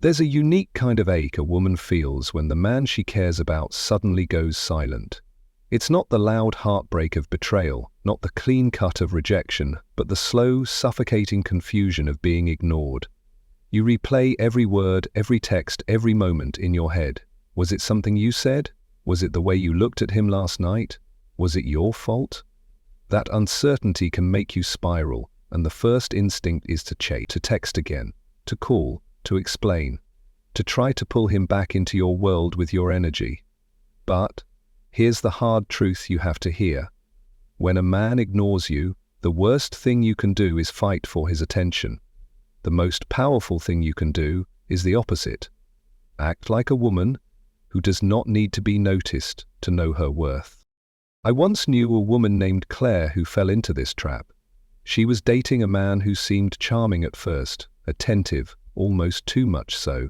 There's a unique kind of ache a woman feels when the man she cares about suddenly goes silent. It's not the loud heartbreak of betrayal, not the clean cut of rejection, but the slow, suffocating confusion of being ignored. You replay every word, every text, every moment in your head. Was it something you said? Was it the way you looked at him last night? Was it your fault? That uncertainty can make you spiral, and the first instinct is to chase, to text again, to call, to explain, to try to pull him back into your world with your energy. But here's the hard truth you have to hear. When a man ignores you, the worst thing you can do is fight for his attention. The most powerful thing you can do is the opposite. Act like a woman who does not need to be noticed to know her worth. I once knew a woman named Claire who fell into this trap. She was dating a man who seemed charming at first, attentive, almost too much so.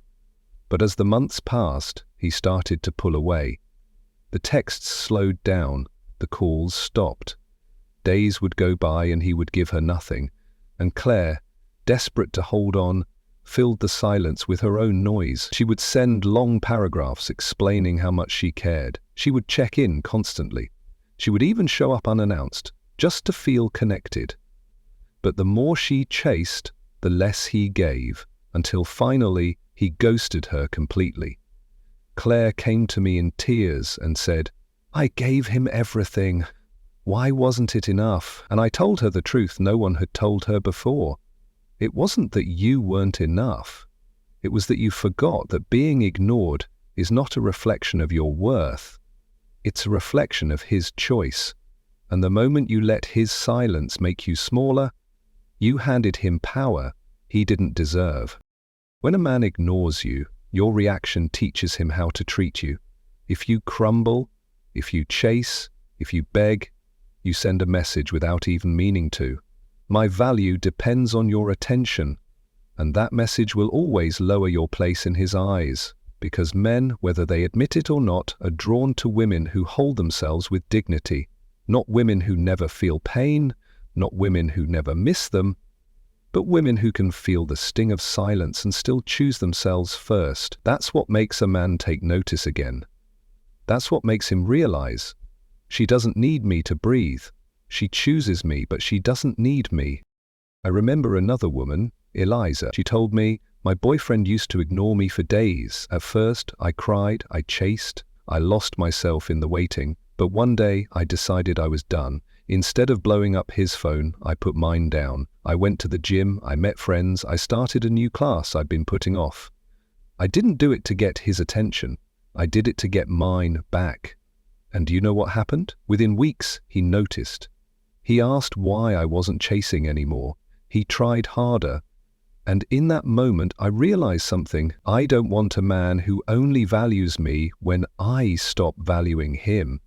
But as the months passed, he started to pull away. The texts slowed down, the calls stopped. Days would go by and he would give her nothing, and Claire, desperate to hold on, filled the silence with her own noise. She would send long paragraphs explaining how much she cared. She would check in constantly. She would even show up unannounced, just to feel connected. But the more she chased, the less he gave, until finally he ghosted her completely. Claire came to me in tears and said, "I gave him everything. Why wasn't it enough?" And I told her the truth no one had told her before. It wasn't that you weren't enough. It was that you forgot that being ignored is not a reflection of your worth. It's a reflection of his choice. And the moment you let his silence make you smaller, you handed him power he didn't deserve. When a man ignores you, your reaction teaches him how to treat you. If you crumble, if you chase, if you beg, you send a message without even meaning to. My value depends on your attention, and that message will always lower your place in his eyes, because men, whether they admit it or not, are drawn to women who hold themselves with dignity, not women who never feel pain, not women who never miss them, but women who can feel the sting of silence and still choose themselves first. That's what makes a man take notice again. That's what makes him realize, she doesn't need me to breathe. She chooses me, but she doesn't need me. I remember another woman, Eliza. She told me, "My boyfriend used to ignore me for days. At first, I cried, I chased, I lost myself in the waiting. But one day, I decided I was done. Instead of blowing up his phone, I put mine down. I went to the gym, I met friends, I started a new class I'd been putting off. I didn't do it to get his attention. I did it to get mine back. And do you know what happened? Within weeks, he noticed. He asked why I wasn't chasing anymore. He tried harder. And in that moment, I realized something. I don't want a man who only values me when I stop valuing him.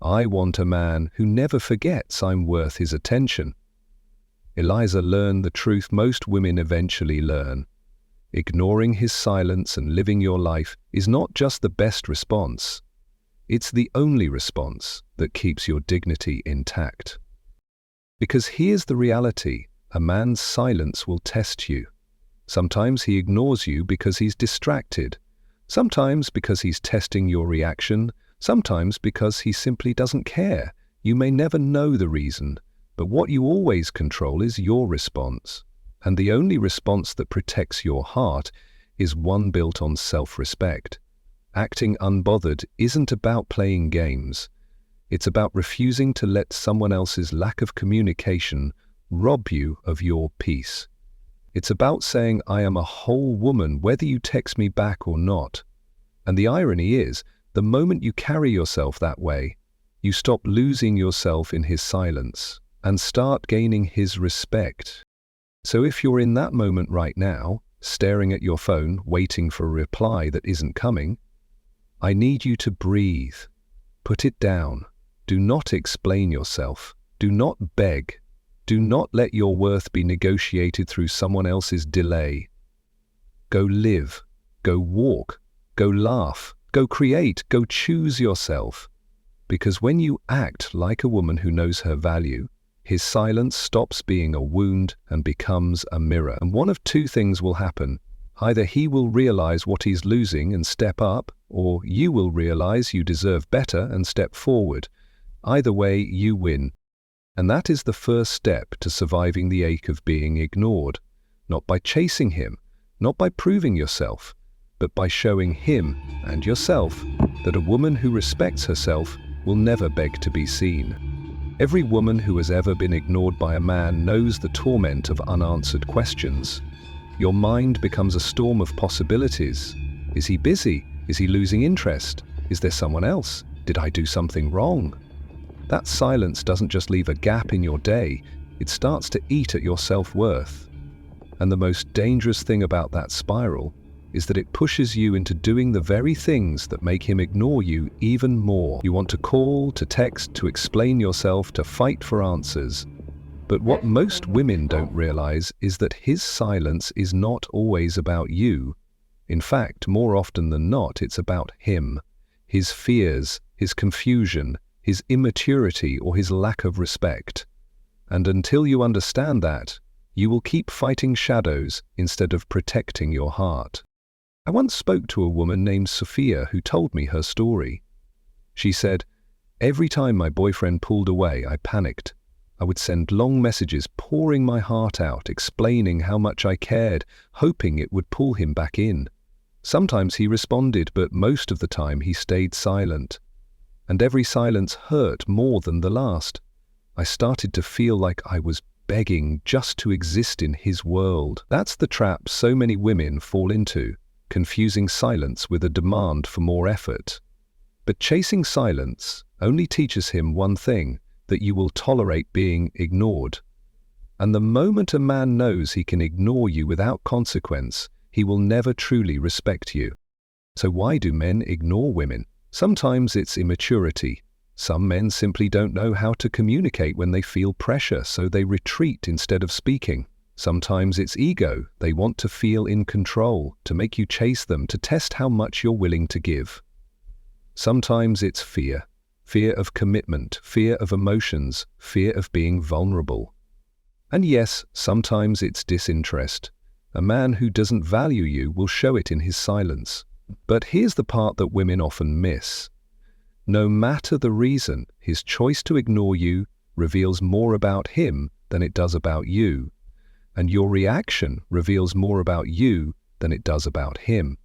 I want a man who never forgets I'm worth his attention." Eliza learned the truth most women eventually learn. Ignoring his silence and living your life is not just the best response. It's the only response that keeps your dignity intact. Because here's the reality, a man's silence will test you. Sometimes he ignores you because he's distracted. Sometimes because he's testing your reaction. Sometimes because he simply doesn't care. You may never know the reason, but what you always control is your response. And the only response that protects your heart is one built on self-respect. Acting unbothered isn't about playing games. It's about refusing to let someone else's lack of communication rob you of your peace. It's about saying, "I am a whole woman whether you text me back or not." And the irony is, the moment you carry yourself that way, you stop losing yourself in his silence and start gaining his respect. So if you're in that moment right now, staring at your phone, waiting for a reply that isn't coming, I need you to breathe. Put it down. Do not explain yourself. Do not beg. Do not let your worth be negotiated through someone else's delay. Go live. Go walk. Go laugh. Go create. Go choose yourself. Because when you act like a woman who knows her value, his silence stops being a wound and becomes a mirror. And one of two things will happen. Either he will realize what he's losing and step up, or you will realize you deserve better and step forward. Either way, you win. And that is the first step to surviving the ache of being ignored. Not by chasing him, not by proving yourself, but by showing him and yourself that a woman who respects herself will never beg to be seen. Every woman who has ever been ignored by a man knows the torment of unanswered questions. Your mind becomes a storm of possibilities. Is he busy? Is he losing interest? Is there someone else? Did I do something wrong? That silence doesn't just leave a gap in your day, it starts to eat at your self-worth. And the most dangerous thing about that spiral is that it pushes you into doing the very things that make him ignore you even more. You want to call, to text, to explain yourself, to fight for answers. But what most women don't realize is that his silence is not always about you. In fact, more often than not, it's about him, his fears, his confusion, his immaturity, or his lack of respect. And until you understand that, you will keep fighting shadows instead of protecting your heart. I once spoke to a woman named Sophia who told me her story. She said, "Every time my boyfriend pulled away, I panicked. I would send long messages pouring my heart out, explaining how much I cared, hoping it would pull him back in. Sometimes he responded, but most of the time he stayed silent. And every silence hurt more than the last. I started to feel like I was begging just to exist in his world." That's the trap so many women fall into, confusing silence with a demand for more effort. But chasing silence only teaches him one thing, that you will tolerate being ignored. And the moment a man knows he can ignore you without consequence, he will never truly respect you. So why do men ignore women? Sometimes it's immaturity. Some men simply don't know how to communicate when they feel pressure, so they retreat instead of speaking. Sometimes it's ego. They want to feel in control, to make you chase them, to test how much you're willing to give. Sometimes it's fear. Fear of commitment, fear of emotions, fear of being vulnerable. And yes, sometimes it's disinterest. A man who doesn't value you will show it in his silence. But here's the part that women often miss. No matter the reason, his choice to ignore you reveals more about him than it does about you. And your reaction reveals more about you than it does about him.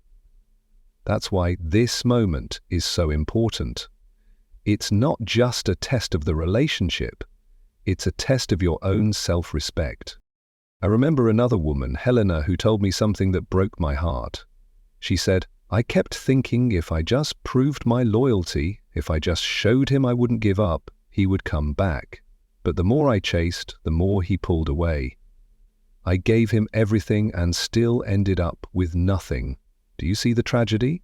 That's why this moment is so important. It's not just a test of the relationship, it's a test of your own self-respect. I remember another woman, Helena, who told me something that broke my heart. She said, "I kept thinking if I just proved my loyalty, if I just showed him I wouldn't give up, he would come back. But the more I chased, the more he pulled away. I gave him everything and still ended up with nothing." Do you see the tragedy?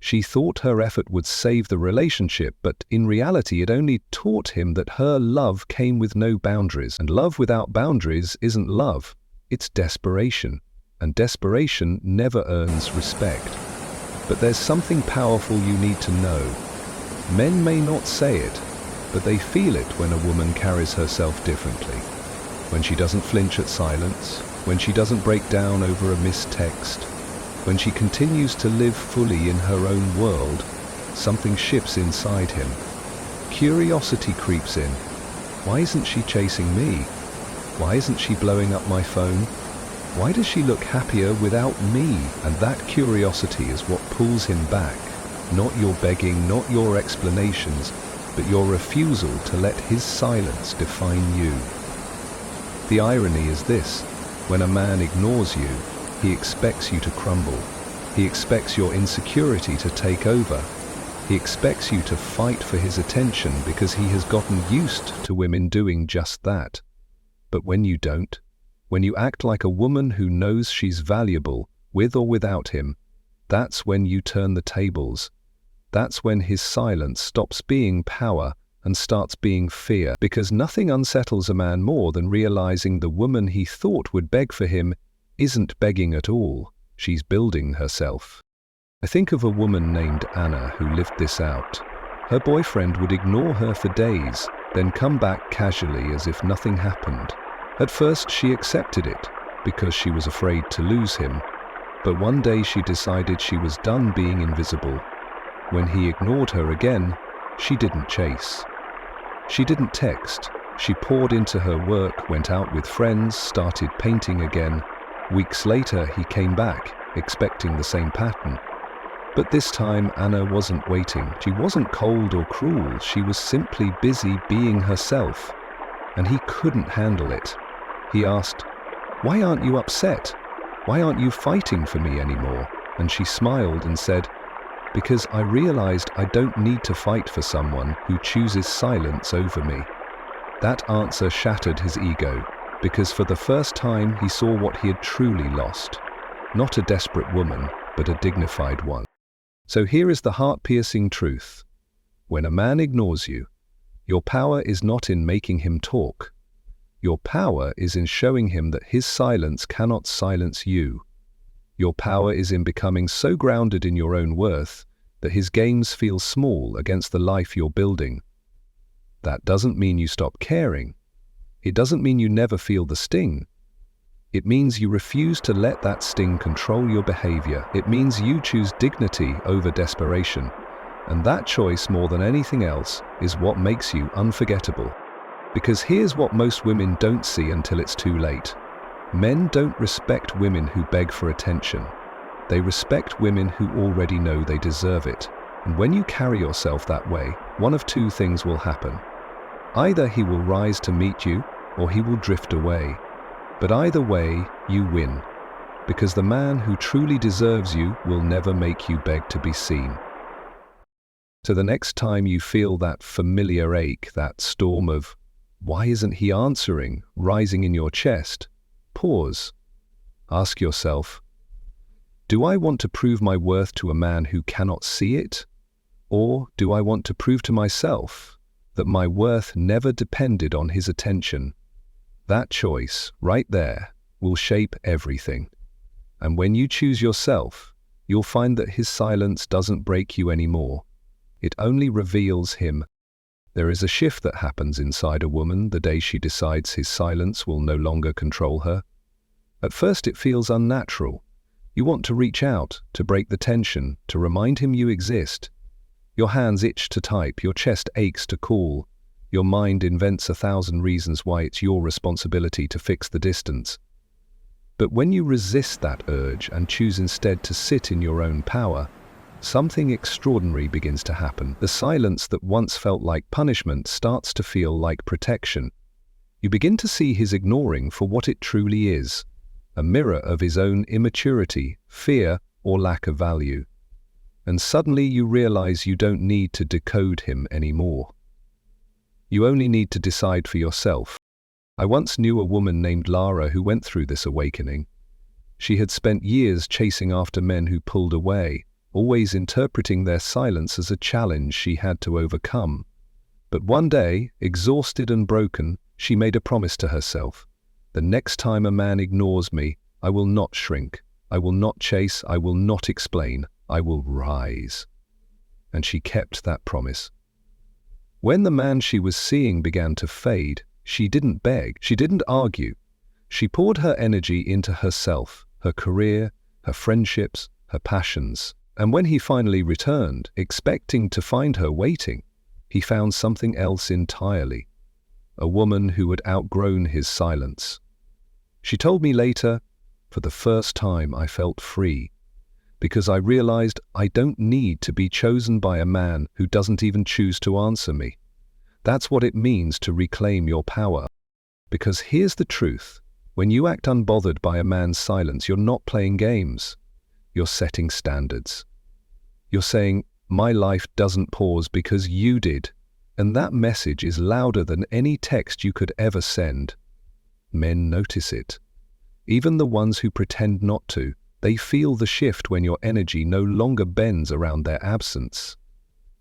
She thought her effort would save the relationship, but in reality it only taught him that her love came with no boundaries. And love without boundaries isn't love, it's desperation. And desperation never earns respect. But there's something powerful you need to know. Men may not say it, but they feel it when a woman carries herself differently. When she doesn't flinch at silence, when she doesn't break down over a missed text, when she continues to live fully in her own world, something shifts inside him. Curiosity creeps in. Why isn't she chasing me? Why isn't she blowing up my phone? Why does she look happier without me? And that curiosity is what pulls him back. Not your begging, not your explanations, but your refusal to let his silence define you. The irony is this: when a man ignores you, he expects you to crumble. He expects your insecurity to take over. He expects you to fight for his attention because he has gotten used to women doing just that. But when you don't, when you act like a woman who knows she's valuable, with or without him, that's when you turn the tables. That's when his silence stops being power and starts being fear, because nothing unsettles a man more than realizing the woman he thought would beg for him isn't begging at all. She's building herself. I think of a woman named Anna who lived this out. Her boyfriend would ignore her for days, then come back casually as if nothing happened. At first she accepted it because she was afraid to lose him. But one day she decided she was done being invisible. When he ignored her again, she didn't chase. She didn't text. She poured into her work, went out with friends, started painting again. Weeks later, he came back, expecting the same pattern. But this time, Anna wasn't waiting. She wasn't cold or cruel. She was simply busy being herself. And he couldn't handle it. He asked, "Why aren't you upset? Why aren't you fighting for me anymore?" And she smiled and said, "Because I realized I don't need to fight for someone who chooses silence over me." That answer shattered his ego, because for the first time he saw what he had truly lost. Not a desperate woman, but a dignified one. So here is the heart-piercing truth. When a man ignores you, your power is not in making him talk. Your power is in showing him that his silence cannot silence you. Your power is in becoming so grounded in your own worth that his games feel small against the life you're building. That doesn't mean you stop caring. It doesn't mean you never feel the sting. It means you refuse to let that sting control your behavior. It means you choose dignity over desperation. And that choice, more than anything else, is what makes you unforgettable. Because here's what most women don't see until it's too late. Men don't respect women who beg for attention. They respect women who already know they deserve it. And when you carry yourself that way, one of two things will happen. Either he will rise to meet you, or he will drift away. But either way, you win. Because the man who truly deserves you will never make you beg to be seen. So the next time you feel that familiar ache, that storm of, "Why isn't he answering?" rising in your chest, pause. Ask yourself, do I want to prove my worth to a man who cannot see it? Or do I want to prove to myself that my worth never depended on his attention? That choice, right there, will shape everything. And when you choose yourself, you'll find that his silence doesn't break you anymore. It only reveals him. There is a shift that happens inside a woman the day she decides his silence will no longer control her. At first it feels unnatural. You want to reach out, to break the tension, to remind him you exist. Your hands itch to type, your chest aches to call. Your mind invents 1,000 reasons why it's your responsibility to fix the distance. But when you resist that urge and choose instead to sit in your own power, something extraordinary begins to happen. The silence that once felt like punishment starts to feel like protection. You begin to see his ignoring for what it truly is, a mirror of his own immaturity, fear, or lack of value. And suddenly you realize you don't need to decode him anymore. You only need to decide for yourself. I once knew a woman named Lara who went through this awakening. She had spent years chasing after men who pulled away, always interpreting their silence as a challenge she had to overcome. But one day, exhausted and broken, she made a promise to herself. The next time a man ignores me, I will not shrink. I will not chase. I will not explain. I will rise. And she kept that promise. When the man she was seeing began to fade, she didn't beg, she didn't argue. She poured her energy into herself, her career, her friendships, her passions. And when he finally returned, expecting to find her waiting, he found something else entirely. A woman who had outgrown his silence. She told me later, "For the first time I felt free, because I realized I don't need to be chosen by a man who doesn't even choose to answer me." That's what it means to reclaim your power. Because here's the truth. When you act unbothered by a man's silence, you're not playing games. You're setting standards. You're saying, "My life doesn't pause because you did." And that message is louder than any text you could ever send. Men notice it. Even the ones who pretend not to. They feel the shift when your energy no longer bends around their absence.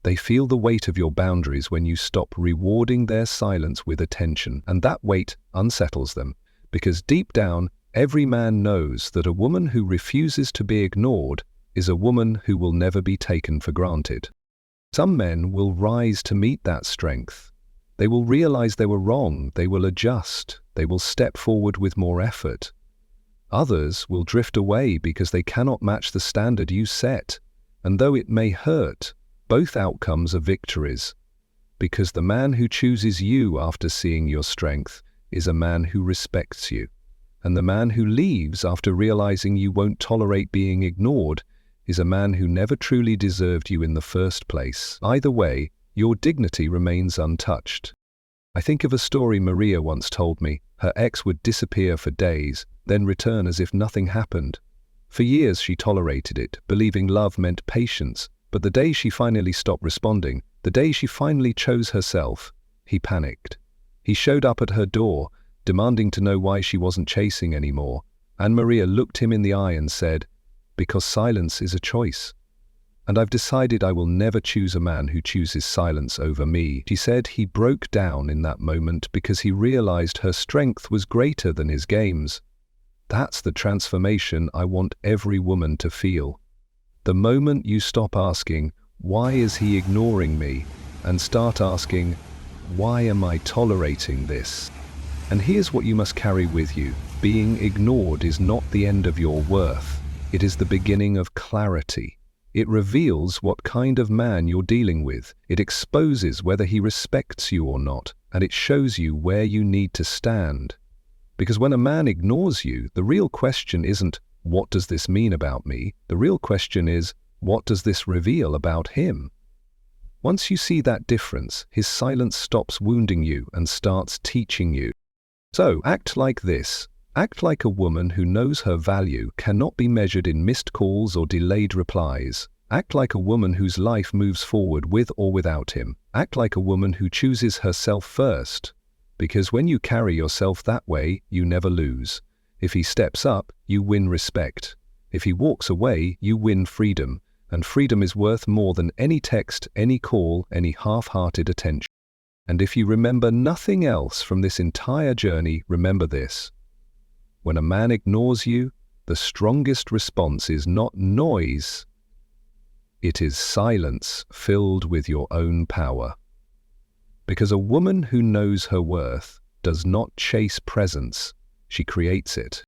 They feel the weight of your boundaries when you stop rewarding their silence with attention. And that weight unsettles them, because deep down, every man knows that a woman who refuses to be ignored is a woman who will never be taken for granted. Some men will rise to meet that strength. They will realize they were wrong. They will adjust. They will step forward with more effort. Others will drift away because they cannot match the standard you set. And though it may hurt, both outcomes are victories. Because the man who chooses you after seeing your strength is a man who respects you. And the man who leaves after realizing you won't tolerate being ignored is a man who never truly deserved you in the first place. Either way, your dignity remains untouched. I think of a story Maria once told me. Her ex would disappear for days, then return as if nothing happened. For years she tolerated it, believing love meant patience, but the day she finally stopped responding, the day she finally chose herself, he panicked. He showed up at her door, demanding to know why she wasn't chasing anymore, and Maria looked him in the eye and said, "Because silence is a choice. And I've decided I will never choose a man who chooses silence over me." She said he broke down in that moment because he realized her strength was greater than his games. That's the transformation I want every woman to feel. The moment you stop asking, "Why is he ignoring me?" and start asking, "Why am I tolerating this?" And here's what you must carry with you. Being ignored is not the end of your worth. It is the beginning of clarity. It reveals what kind of man you're dealing with. It exposes whether he respects you or not, and it shows you where you need to stand. Because when a man ignores you, the real question isn't, "What does this mean about me?" The real question is, "What does this reveal about him?" Once you see that difference, his silence stops wounding you and starts teaching you. So, act like this. Act like a woman who knows her value cannot be measured in missed calls or delayed replies. Act like a woman whose life moves forward with or without him. Act like a woman who chooses herself first. Because when you carry yourself that way, you never lose. If he steps up, you win respect. If he walks away, you win freedom. And freedom is worth more than any text, any call, any half-hearted attention. And if you remember nothing else from this entire journey, remember this. When a man ignores you, the strongest response is not noise. It is silence filled with your own power. Because a woman who knows her worth does not chase presence, she creates it.